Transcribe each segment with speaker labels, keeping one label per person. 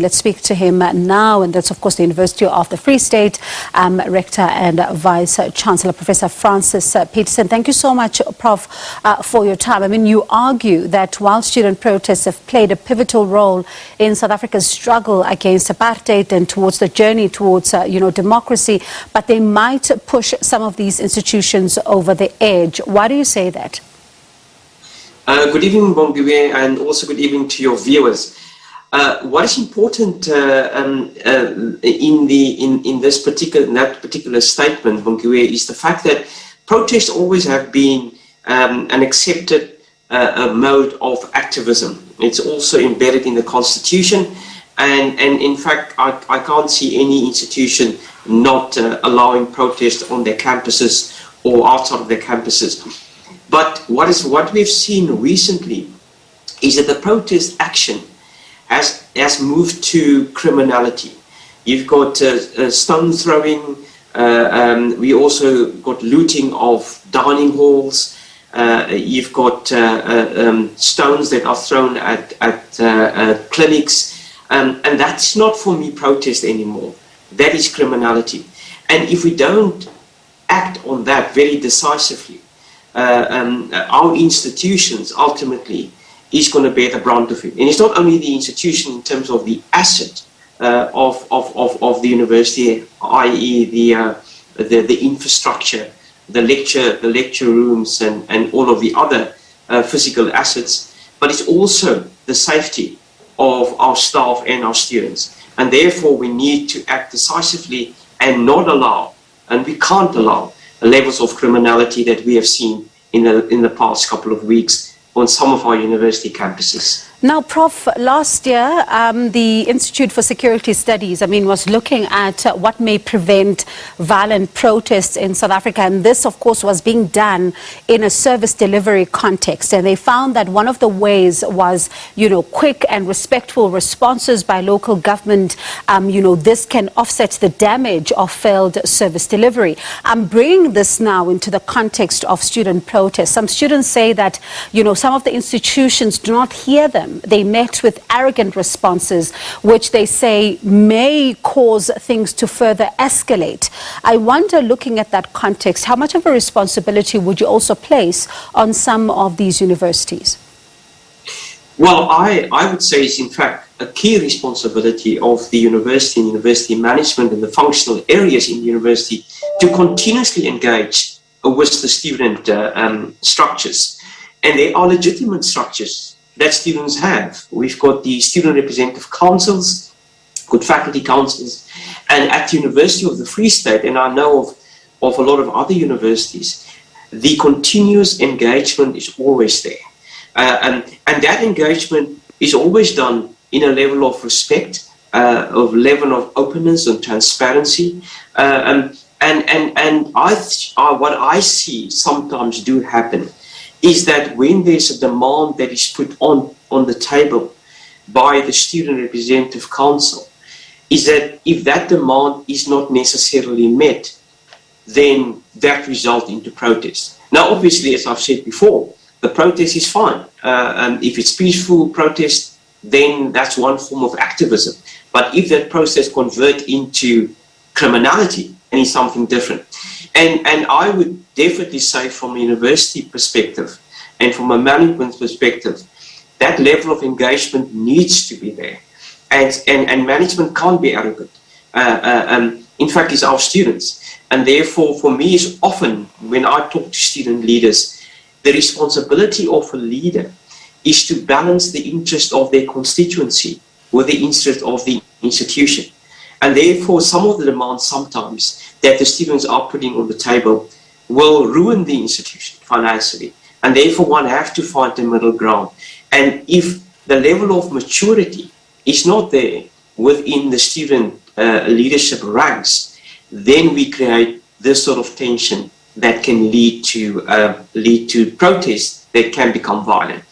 Speaker 1: Let's speak to him now, and that's of course the University of the Free State, Rector and Vice-Chancellor, Professor Francis Petersen. Thank you so much, Prof, for your time. I mean, you argue that while student protests have played a pivotal role in South Africa's struggle against apartheid and towards the journey towards, democracy, but they might push some of these institutions over the edge. Why do you say that?
Speaker 2: Good evening, Bongiwe, and also good evening to your viewers. What is important in that particular statement, Bongiwe, is the fact that protests always have been an accepted mode of activism. It's also embedded in the Constitution, and in fact, I can't see any institution not allowing protests on their campuses or outside of their campuses. But what we've seen recently is that the protest action has moved to criminality. You've got stone throwing, we also got looting of dining halls, you've got stones that are thrown at clinics, and that's not for me protest anymore. That is criminality. And if we don't act on that very decisively, our institutions ultimately is going to bear the brunt of it. And it's not only the institution in terms of the asset of the university, i.e. the infrastructure, the lecture rooms and all of the other physical assets, but it's also the safety of our staff and our students. And therefore we need to act decisively and not allow, and we can't allow, the levels of criminality that we have seen in the past couple of weeks on some of our university campuses.
Speaker 1: Now, Prof, last year, the Institute for Security Studies, was looking at what may prevent violent protests in South Africa. And this, of course, was being done in a service delivery context. And they found that one of the ways was, quick and respectful responses by local government. This can offset the damage of failed service delivery. I'm bringing this now into the context of student protests. Some students say that, some of the institutions do not hear them. They met with arrogant responses, which they say may cause things to further escalate. I wonder, looking at that context, how much of a responsibility would you also place on some of these universities?
Speaker 2: Well, I would say it's in fact a key responsibility of the university and university management and the functional areas in the university to continuously engage with the student structures. And they are legitimate structures that students have. We've got the student representative councils, good faculty councils, and at the University of the Free State, and I know of a lot of other universities, the continuous engagement is always there. And that engagement is always done in a level of respect, of level of openness and transparency. What I see sometimes do happen is that when there's a demand that is put on the table by the Student Representative Council, is that if that demand is not necessarily met, then that results into protest. Now, obviously, as I've said before, the protest is fine. If it's peaceful protest, then that's one form of activism. But if that process converts into criminality, then it's something different. And I would definitely say from a university perspective and from a management perspective, that level of engagement needs to be there. And management can't be arrogant. In fact, it's our students. And therefore, for me, it's often when I talk to student leaders, the responsibility of a leader is to balance the interest of their constituency with the interest of the institution. And therefore, some of the demands sometimes that the students are putting on the table will ruin the institution financially. And therefore, one has to find the middle ground. And if the level of maturity is not there within the student leadership ranks, then we create this sort of tension that can lead to protests that can become violent.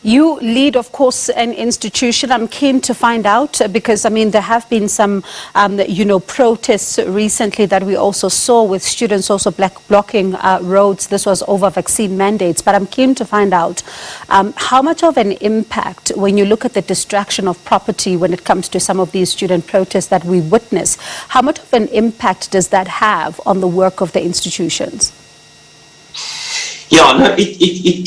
Speaker 1: You lead, of course, an institution. I'm keen to find out because, I mean, there have been some, protests recently that we also saw with students also blocking roads. This was over vaccine mandates. But I'm keen to find out how much of an impact, when you look at the distraction of property when it comes to some of these student protests that we witness, how much of an impact does that have on the work of the institutions?
Speaker 2: Yeah, no, it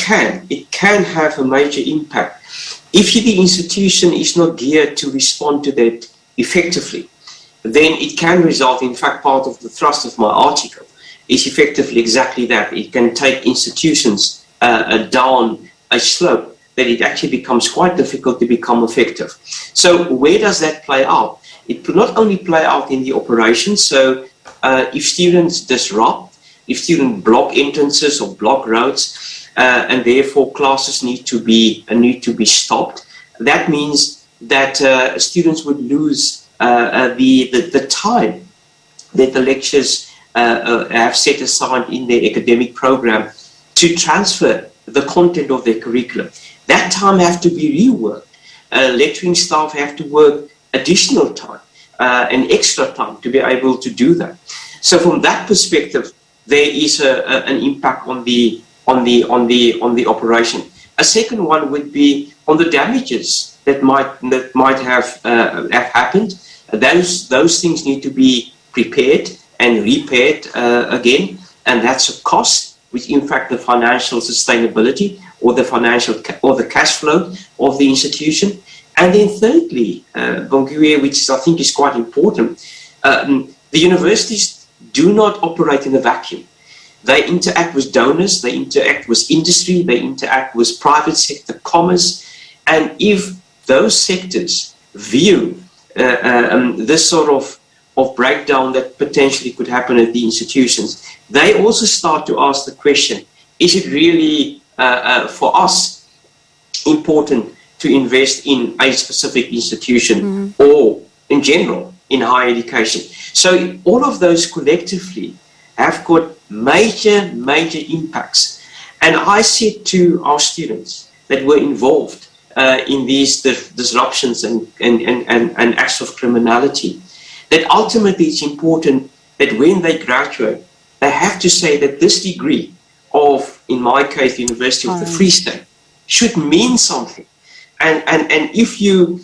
Speaker 2: can have a major impact. If the institution is not geared to respond to that effectively, then it can result, in fact, part of the thrust of my article is effectively exactly that. It can take institutions down a slope that it actually becomes quite difficult to become effective. So where does that play out? It will not only play out in the operations, so if students disrupt, if students block entrances or block roads, and therefore classes need to be stopped, that means that students would lose the time that the lectures have set aside in their academic program to transfer the content of their curriculum. That time have to be reworked. Lecturing staff have to work additional time and extra time to be able to do that. So from that perspective, there is an impact on the operation. A second one would be on the damages that might have happened. Those things need to be prepared and repaired again, and that's a cost, which in fact the financial sustainability or the cash flow of the institution. And then thirdly, Bongiwe, which I think is quite important, the universities do not operate in a vacuum. They interact with donors, they interact with industry, they interact with private sector commerce, and if those sectors view this sort of breakdown that potentially could happen at the institutions, they also start to ask the question, is it really for us important to invest in a specific institution or in general in higher education? So all of those collectively have got major impacts. And I said to our students that were involved in these disruptions and acts of criminality, that ultimately it's important that when they graduate, they have to say that this degree of, in my case, the University of the Free State, should mean something. And if you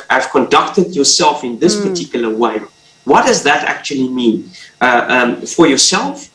Speaker 2: have conducted yourself in this particular way, what does that actually mean for yourself,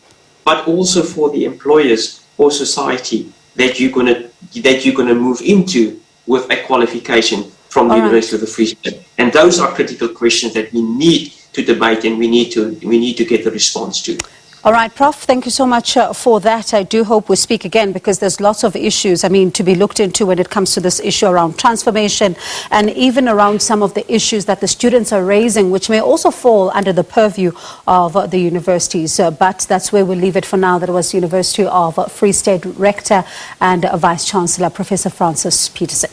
Speaker 2: but also for the employers or society that you're gonna move into with a qualification from the University of the Free State? And those are critical questions that we need to debate, and we need to get the response to.
Speaker 1: All right, Prof, thank you so much for that. I do hope we speak again because there's lots of issues, I mean, to be looked into when it comes to this issue around transformation and even around some of the issues that the students are raising, which may also fall under the purview of the universities. But that's where we'll leave it for now. That was University of Free State Rector and Vice-Chancellor, Professor Francis Petersen.